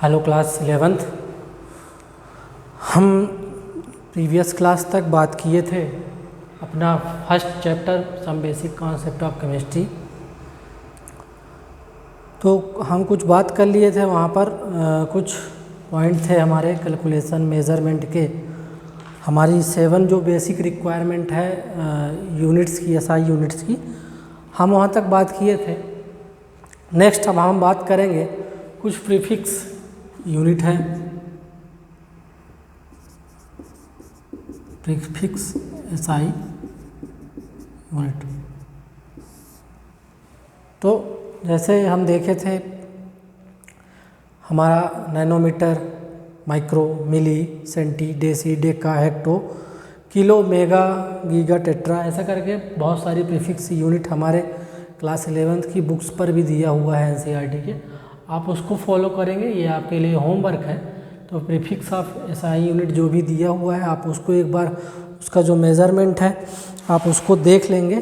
Hello class 11th। हम previous class तक बात किए थे अपना first chapter some basic concept of chemistry. तो हम कुछ बात कर लिए थे वहाँ पर कुछ पॉइंट थे हमारे कैलकुलेशन मेज़रमेंट के। हमारी 7 जो बेसिक रिक्वायरमेंट है यूनिट्स की, एसआई यूनिट्स की, हम वहाँ तक बात किए थे। नेक्स्ट अब हम बात करेंगे कुछ प्रीफिक्स यूनिट है, प्रीफिक्स एसआई यूनिट। तो जैसे हम देखे थे हमारा nanometre, micro, milli, centi, deci, deca, hecto, kilo, mega, giga, tetra, ऐसा करके बहुत सारी प्रीफिक्स यूनिट हमारे क्लास 11th की बुक्स पर भी दिया हुआ है एनसीईआरटी के। आप उसको फॉलो करेंगे, ये आपके लिए होमवर्क है। तो प्रीफिक्स ऑफ एसआई यूनिट जो भी दिया हुआ है आप उसको एक बार, उसका जो मेज़रमेंट है आप उसको देख लेंगे।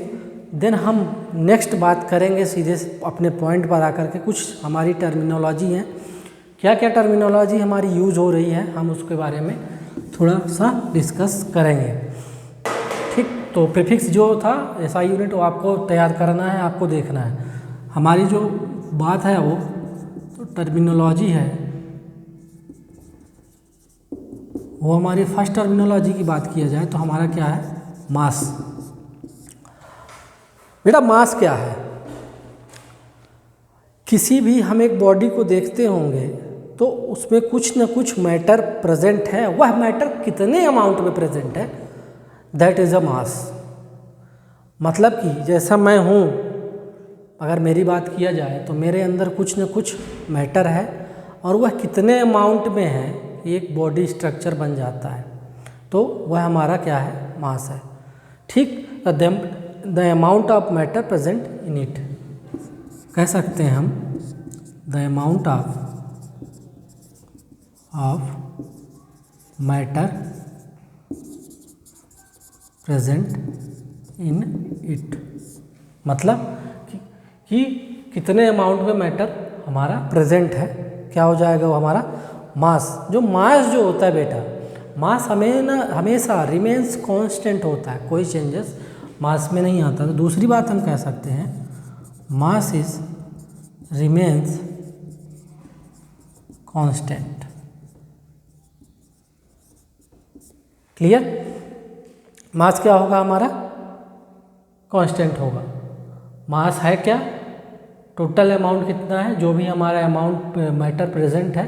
देन हम नेक्स्ट बात करेंगे सीधे अपने पॉइंट पर आकर के। कुछ हमारी टर्मिनोलॉजी हैं, क्या क्या टर्मिनोलॉजी हमारी यूज हो रही है, हम उसके बारे में थोड़ा सा डिस्कस करेंगे। ठीक, तो प्रीफिक्स जो था एसआई यूनिट वो आपको तैयार करना है, आपको देखना है। हमारी जो बात है वो तो टर्मिनोलॉजी है, वो हमारी फर्स्ट टर्मिनोलॉजी की बात किया जाए तो हमारा क्या है, मास। बेटा मास क्या है? किसी भी हम एक बॉडी को देखते होंगे तो उसमें कुछ न कुछ मैटर प्रेजेंट है। वह मैटर कितने अमाउंट में प्रेजेंट है, दैट इज़ अ मास। मतलब कि जैसा मैं हूँ, अगर मेरी बात किया जाए तो मेरे अंदर कुछ न कुछ मैटर है और वह कितने अमाउंट में है, एक बॉडी स्ट्रक्चर बन जाता है, तो वह हमारा क्या है, मास है। ठीक, the amount of matter present in it, कह सकते हैं हम the amount of matter present in it. मतलब कि कितने अमाउंट में मैटर हमारा प्रेजेंट है, क्या हो जाएगा वो हमारा मास। जो मास जो होता है बेटा, मास हमेशा रिमेंस कांस्टेंट होता है, कोई चेंजेस मास में नहीं आता। तो दूसरी बात हम कह सकते हैं mass is remains constant. Clear? Mass क्या होगा हमारा, कांस्टेंट होगा। मास है क्या, टोटल अमाउंट कितना है, जो भी हमारा अमाउंट मैटर प्रेजेंट है,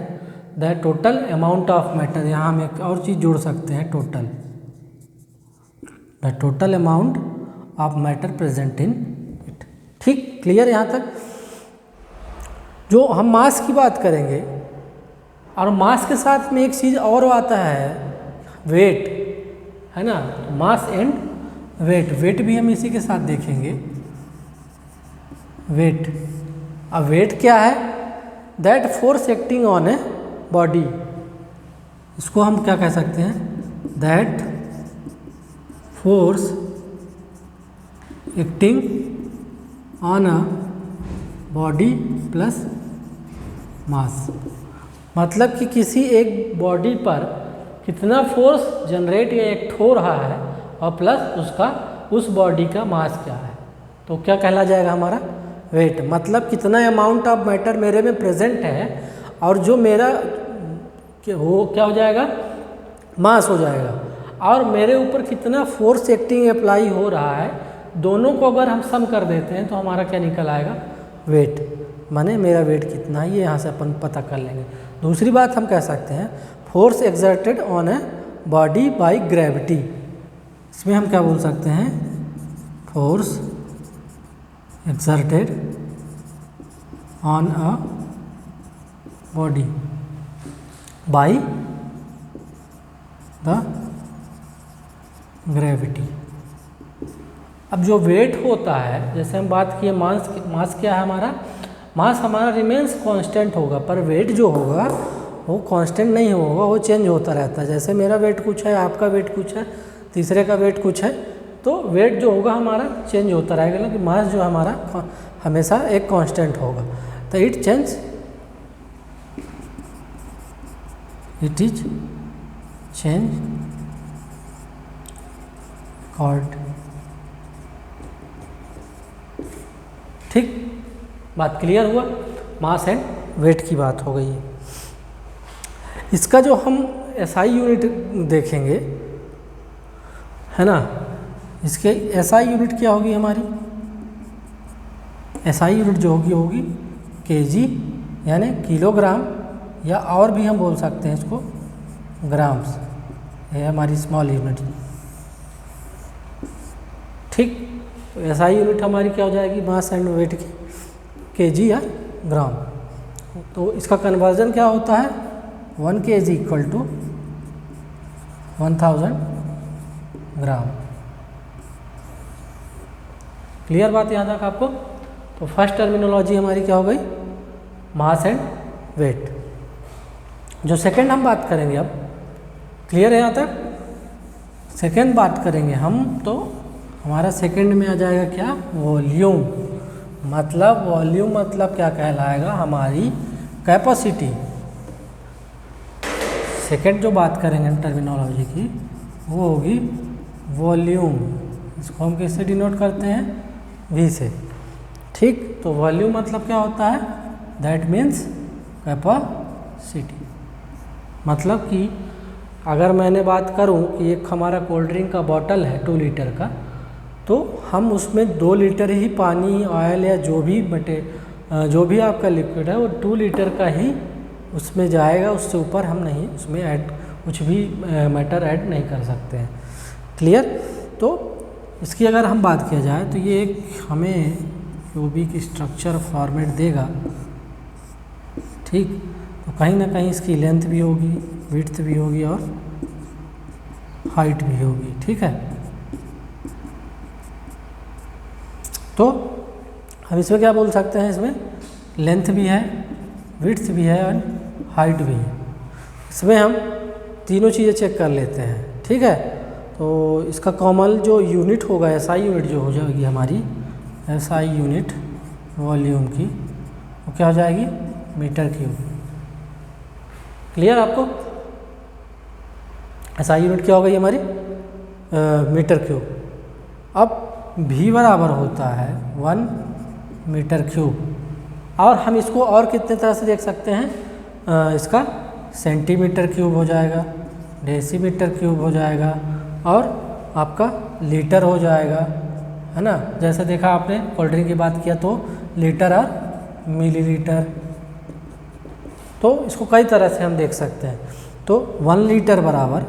the total amount of matter. यहाँ हम एक और चीज़ जोड़ सकते हैं, total, the total amount of matter present in it. ठीक, क्लियर यहाँ तक? जो हम मास की बात करेंगे, और मास के साथ में एक चीज़ और आता है, वेट, है ना। मास एंड वेट, वेट भी हम इसी के साथ देखेंगे। वेट, अब वेट क्या है, that force acting on a body. इसको हम क्या कह सकते हैं, that force acting on a body plus mass. मतलब कि किसी एक बॉडी पर कितना फोर्स जनरेट या एक्ट हो रहा है और प्लस उसका उस बॉडी का मास क्या है, तो क्या कहला जाएगा हमारा, वेट। मतलब कितना अमाउंट ऑफ मैटर मेरे में प्रेजेंट है और जो मेरा वो क्या हो जाएगा, मास हो जाएगा, और मेरे ऊपर कितना फोर्स एक्टिंग अप्लाई हो रहा है, दोनों को अगर हम सम कर देते हैं तो हमारा क्या निकल आएगा, वेट। माने मेरा वेट कितना है, ये यहाँ से अपन पता कर लेंगे। दूसरी बात हम कह सकते हैं force exerted on a body by gravity. इसमें हम क्या बोल सकते हैं, force exerted on a body by the gravity. अब जो वेट होता है, जैसे हम बात किए मास क्या है हमारा, मास हमारा रिमेंस कांस्टेंट होगा, पर वेट जो होगा वो कांस्टेंट नहीं होगा, वो चेंज होता रहता है। जैसे मेरा वेट कुछ है, आपका वेट कुछ है, तीसरे का वेट कुछ है, तो वेट जो होगा हमारा चेंज होता रहेगा, लेकिन मास जो हमारा हमेशा एक कांस्टेंट होगा। तो it change it is change cord. ठीक, बात क्लियर हुआ। मास एंड वेट की बात हो गई है। इसका जो हम एसआई यूनिट देखेंगे, है ना, इसके एसआई यूनिट क्या होगी हमारी? एसआई यूनिट जो होगी केजी, यानी किलोग्राम, या और भी हम बोल सकते हैं इसको ग्राम्स। ये हमारी स्मॉल यूनिट। ठीक, तो एसआई यूनिट हमारी क्या हो जाएगी? मास एंड वेट की, केजी या ग्राम। तो इसका कन्वर्जन क्या होता है? 1 kg equal to 1000 gram. Clear बात यहाँ तक आपको? तो फर्स्ट टर्मिनोलॉजी हमारी क्या हो गई? Mass and weight. जो सेकंड हम बात करेंगे अब, क्लियर है यहाँ तक? सेकंड बात करेंगे हम, तो हमारा सेकंड में आ जाएगा क्या? वॉल्यूम। मतलब वॉल्यूम मतलब क्या कहलाएगा? हमारी कैपेसिटी। सेकंड जो बात करेंगे हम टर्मिनोलॉजी की, वो होगी वॉल्यूम। इसको हम किससे डिनोट करते हैं? वी से। ठीक, तो वॉल्यूम मतलब क्या होता है? That means capacity. मतलब कि अगर मैंने बात करूं कि एक हमारा कोल्ड ड्रिंक का बॉटल है 2 लीटर का, तो हम उसमें 2 लीटर ही पानी, ऑयल या जो भी आपका लिक्विड है वो 2 लीटर का ही उसमें जाएगा। उससे ऊपर हम नहीं उसमें ऐड कुछ भी मैटर ऐड नहीं कर सकते हैं। क्लियर? तो इसकी अगर हम बात किया जाए तो ये एक हमें क्यूबिक स्ट्रक्चर फॉर्मेट देगा। ठीक, तो कहीं ना कहीं इसकी लेंथ भी होगी, विड्थ भी होगी और हाइट भी होगी। ठीक है, तो हम इसमें क्या बोल सकते हैं? इसमें लेंथ भी है, विड्थ भी है और हाइट भी है। इसमें हम तीनों चीज़ें चेक कर लेते हैं। ठीक है, तो इसका कॉमन जो यूनिट होगा, एसआई यूनिट जो हो जाएगी हमारी, एसआई यूनिट वॉल्यूम की, वो क्या हो जाएगी? Metre cube. क्लियर आपको? एसआई यूनिट क्या हो गई हमारी? Metre cube. अब भी बराबर होता है 1 मीटर क्यूब। और हम इसको और कितने तरह से देख सकते हैं? इसका सेंटीमीटर क्यूब हो जाएगा, डेसीमीटर क्यूब हो जाएगा और आपका लीटर हो जाएगा, है ना। जैसे देखा आपने कोल्ड ड्रिंक की बात किया तो लीटर और मिलीलीटर। तो इसको कई तरह से हम देख सकते हैं। तो 1 लीटर बराबर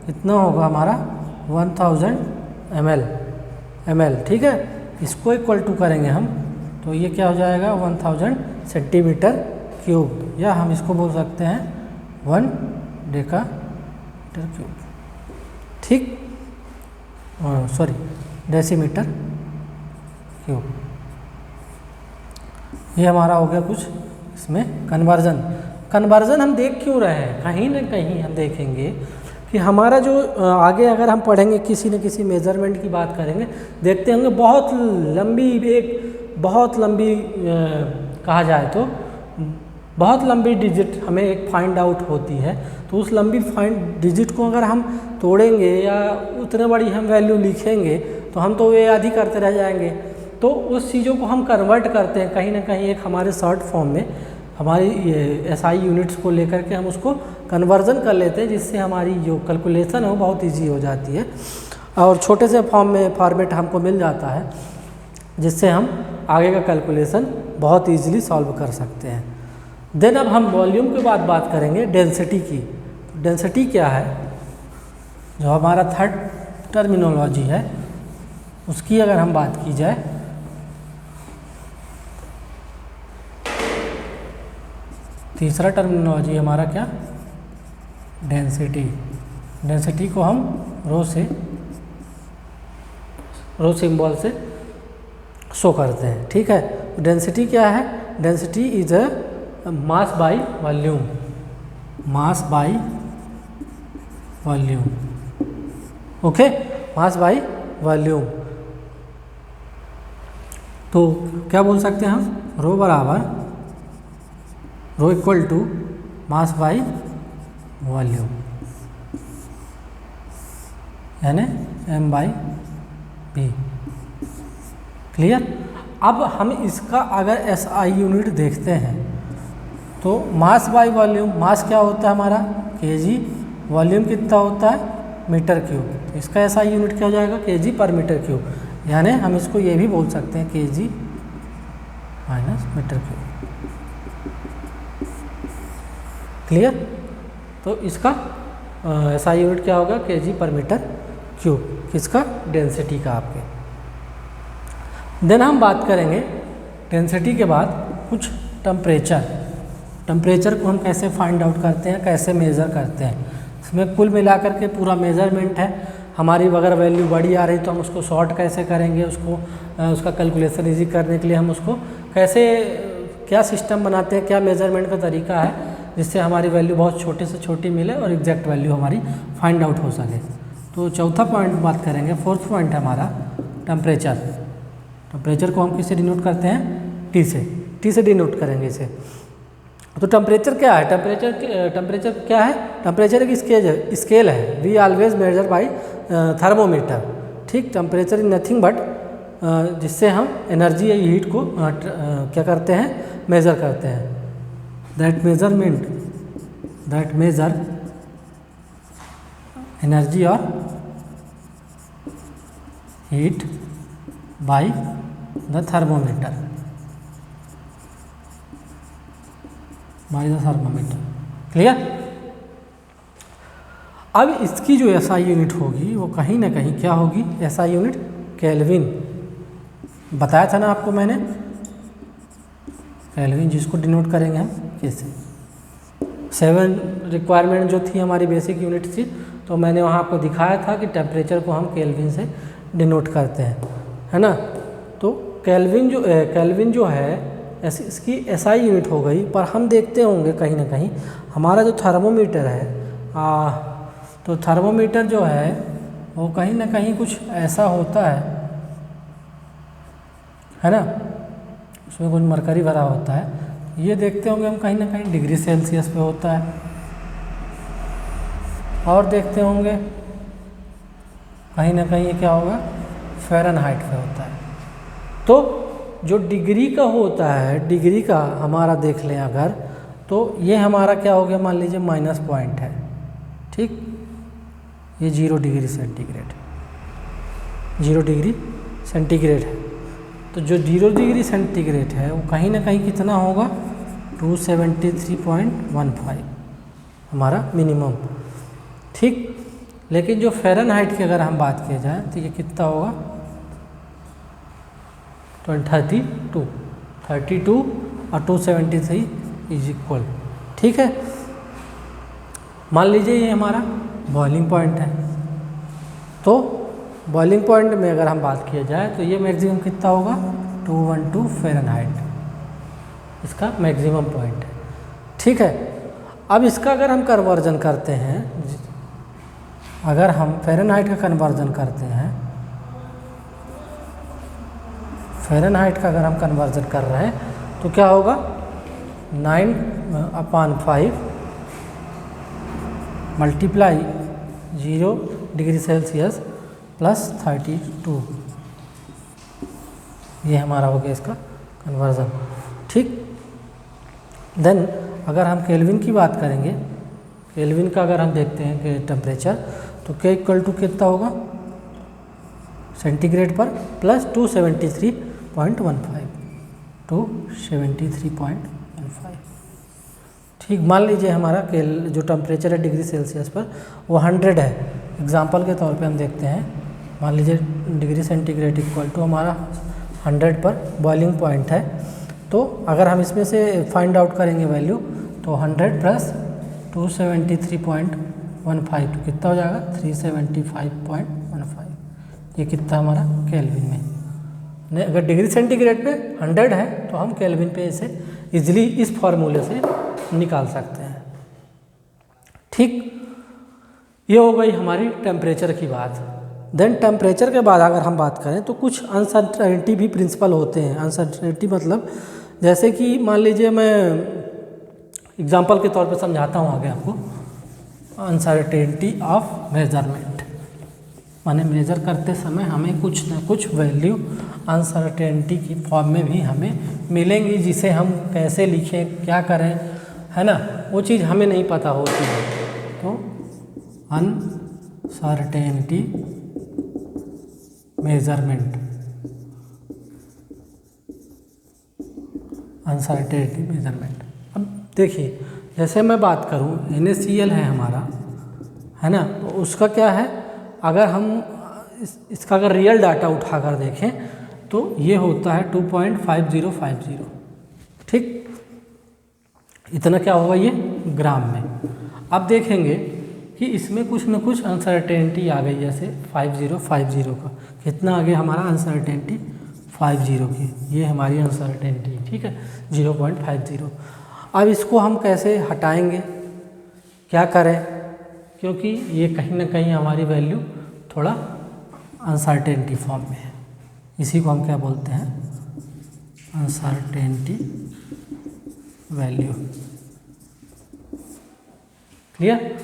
कितना होगा हमारा? 1000 ml। ठीक है, इसको इक्वल टू करेंगे हम तो ये क्या हो जाएगा? 1000 सेंटीमीटर क्यूब, या हम इसको बोल सकते हैं 1 डेकामीटर क्यूब। ठीक, सॉरी, डेसीमीटर क्यूब। ये हमारा हो गया कुछ इसमें कन्वर्जन हम देख क्यों रहे हैं? कहीं ना कहीं हम देखेंगे कि हमारा जो आगे अगर हम पढ़ेंगे किसी न किसी मेज़रमेंट की बात करेंगे, देखते होंगे बहुत लंबी कहा जाए तो बहुत लंबी डिजिट हमें एक फाइंड आउट होती है। तो उस लंबी डिजिट को अगर हम तोड़ेंगे या उतने बड़ी हम वैल्यू लिखेंगे तो हम तो ये याद ही करते रह जाएंगे। तो उस चीज़ों को हम कन्वर्ट करते हैं कहीं ना कहीं एक हमारे शॉर्ट फॉर्म में, हमारी एसआई यूनिट्स को लेकर के हम उसको कन्वर्जन कर लेते हैं, जिससे हमारी जो कैलकुलेशन है वो बहुत ईजी हो जाती है और छोटे से फॉर्मेट हमको मिल जाता है, जिससे हम आगे का कैलकुलेशन बहुत ईजिली सॉल्व कर सकते हैं। देन अब हम वॉल्यूम के बाद बात करेंगे डेंसिटी की। डेंसिटी क्या है? जो हमारा थर्ड टर्मिनोलॉजी है उसकी अगर हम बात की जाए, तीसरा टर्मिनोलॉजी हमारा क्या? डेंसिटी। डेंसिटी को हम रो सिंबल से शो करते हैं। ठीक है, डेंसिटी क्या है? Density is a mass by volume. Mass by volume, okay, mass by volume. तो क्या बोल सकते हैं हम? रो बराबर rho equal to mass by volume यानी m/v। क्लियर। अब हम इसका अगर SI यूनिट देखते हैं तो मास बाय वॉल्यूम, मास क्या होता है हमारा kg, वॉल्यूम कितना होता है मीटर क्यूब, तो इसका SI यूनिट क्या हो जाएगा kg पर मीटर क्यूब, यानी हम इसको ये भी बोल सकते हैं kg minus metre cube. Clear. तो इसका SI यूनिट क्या होगा kg पर मीटर क्यूब, किसका डेंसिटी का आपके। देन हम बात करेंगे डेंसिटी के बाद कुछ टेम्परेचर। टेम्परेचर को हम कैसे फाइंड आउट करते हैं, कैसे मेज़र करते हैं, इसमें कुल मिलाकर के पूरा मेज़रमेंट है। हमारी अगर वैल्यू बड़ी आ रही तो हम उसको शॉर्ट कैसे करेंगे, उसको उसका कैलकुलेशन इजी करने के लिए हम उसको कैसे, क्या सिस्टम बनाते हैं, क्या मेज़रमेंट का तरीका है जिससे हमारी वैल्यू बहुत छोटे से छोटी मिले और एग्जैक्ट वैल्यू हमारी फाइंड आउट हो सके। तो चौथा पॉइंट बात करेंगे, फोर्थ पॉइंट है हमारा टेम्परेचर। टेम्परेचर को हम किससे डिनोट करते हैं, टी से डिनोट करेंगे इसे। तो टेम्परेचर क्या है, टेम्परेचर क्या है, टेम्परेचर एक स्केल है, we always measure by thermometer. ठीक, टेम्परेचर इज नथिंग बट जिससे हम एनर्जी या हीट को क्या करते हैं, मेज़र करते हैं। दैट मेज़र एनर्जी और heat by the thermometer, clear. अब इसकी जो SI यूनिट होगी वो कहीं ना कहीं क्या होगी, SI यूनिट केल्विन, बताया था ना आपको मैंने, केल्विन जिसको डिनोट करेंगे हम कैसे। 7 रिक्वायरमेंट जो थी हमारी बेसिक यूनिट थी, तो मैंने वहाँ आपको दिखाया था कि टेम्परेचर को हम केल्विन से डिनोट करते हैं, है ना। तो केल्विन जो है इसकी SI यूनिट हो गई। पर हम देखते होंगे कहीं ना कहीं हमारा जो थर्मोमीटर है, तो थर्मोमीटर जो है वो कहीं ना कहीं कुछ ऐसा होता है ना, उसमें कुछ मरकरी भरा होता है। ये देखते होंगे हम कहीं ना कहीं डिग्री सेल्सियस पे होता है, और देखते होंगे कहीं ना कहीं ये क्या होगा, फ़ारेनहाइट पे होता है। तो जो डिग्री का होता है, डिग्री का हमारा देख लें अगर, तो ये हमारा क्या हो गया, मान लीजिए माइनस पॉइंट है, ठीक, ये 0 डिग्री सेंटीग्रेड है। तो जो 0 डिग्री सेंटीग्रेड है वो कहीं ना कहीं कितना होगा, 273.15 हमारा मिनिमम, ठीक। लेकिन जो फ़ारेनहाइट की अगर हम बात किया जाए तो ये कितना होगा, 32 और 273 इज इक्वल, ठीक है। मान लीजिए ये हमारा बॉइलिंग पॉइंट है, तो बॉइलिंग पॉइंट में अगर हम बात किया जाए तो ये मैक्सिमम कितना होगा, 212 फ़ारेनहाइट, इसका मैक्सिमम पॉइंट है, ठीक है। अब इसका अगर हम कन्वर्जन करते हैं, अगर हम फ़ारेनहाइट का कन्वर्जन करते हैं, फ़ारेनहाइट का अगर हम कन्वर्जन कर रहे हैं तो क्या होगा, 9/5 मल्टीप्लाई 0 डिग्री सेल्सियस प्लस 32, ये हमारा हो गया इसका कन्वर्जन, ठीक। देन अगर हम केल्विन की बात करेंगे, केल्विन का अगर हम देखते हैं कि टेम्परेचर, तो K इक्वल टू कितना होगा, सेंटीग्रेड पर प्लस 273.15, ठीक। मान लीजिए हमारा जो टेम्परेचर है डिग्री सेल्सियस पर वो 100 है। एग्जांपल के तौर पे हम देखते हैं, मान लीजिए डिग्री सेंटीग्रेड इक्वल टू हमारा 100 पर बॉइलिंग पॉइंट है। तो अगर हम इसमें से फाइंड आउट करेंगे वैल्यू, तो 100 प्लस 273.15 तो कितना हो जाएगा, 375.15, ये कितना हमारा केल्विन में। अगर डिग्री सेंटीग्रेड पे 100 है तो हम केल्विन पे इसे इजीली इस फॉर्मूले से निकाल सकते हैं, ठीक। ये हो गई हमारी टेम्परेचर की बात। देन टेम्परेचर के बाद अगर हम बात करें तो कुछ अनसर्टेनिटी भी प्रिंसिपल होते हैं। अनसर्टेनिटी मतलब जैसे कि मान लीजिए मैं एग्जांपल के तौर पे समझाता हूँ आगे आपको। अनसर्टेनिटी ऑफ मेजरमेंट, माने मेजर करते समय हमें कुछ ना कुछ वैल्यू अनसर्टेनिटी की फॉर्म में भी हमें मिलेंगी, जिसे हम कैसे लिखें, क्या करें, है ना, वो चीज़ हमें नहीं पता होती है। तो अनसर्टेनिटी मेजरमेंट, अनसर्टेनिटी मेजरमेंट। अब देखिए, जैसे मैं बात करूं NaCl है हमारा, है ना, तो उसका क्या है, अगर हम इसका अगर रियल डाटा उठाकर देखें तो ये होता है 2.5050, ठीक, इतना क्या होगा ये ग्राम में। अब देखेंगे कि इसमें कुछ न कुछ अनसर्टेनिटी आ गई, जैसे 5050 का कितना आ गया हमारा अनसर्टेनिटी 50 की, ये हमारी अनसर्टेनिटी, ठीक है, 0.50। अब इसको हम कैसे हटाएंगे, क्या करें, क्योंकि ये कहीं ना कहीं हमारी वैल्यू थोड़ा अनसर्टेनिटी फॉर्म में है, इसी को हम क्या बोलते हैं, अनसर्टेनिटी वैल्यू। क्लियर।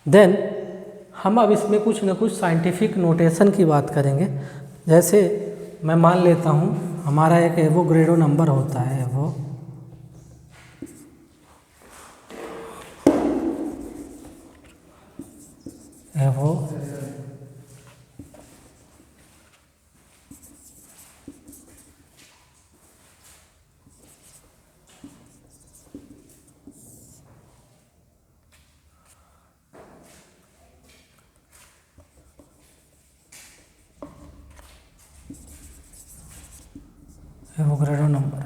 देन हम अब इसमें कुछ न कुछ साइंटिफिक नोटेशन की बात करेंगे। जैसे मैं मान लेता हूँ हमारा एक एवोगैड्रो नंबर होता है, एवोगैड्रो नंबर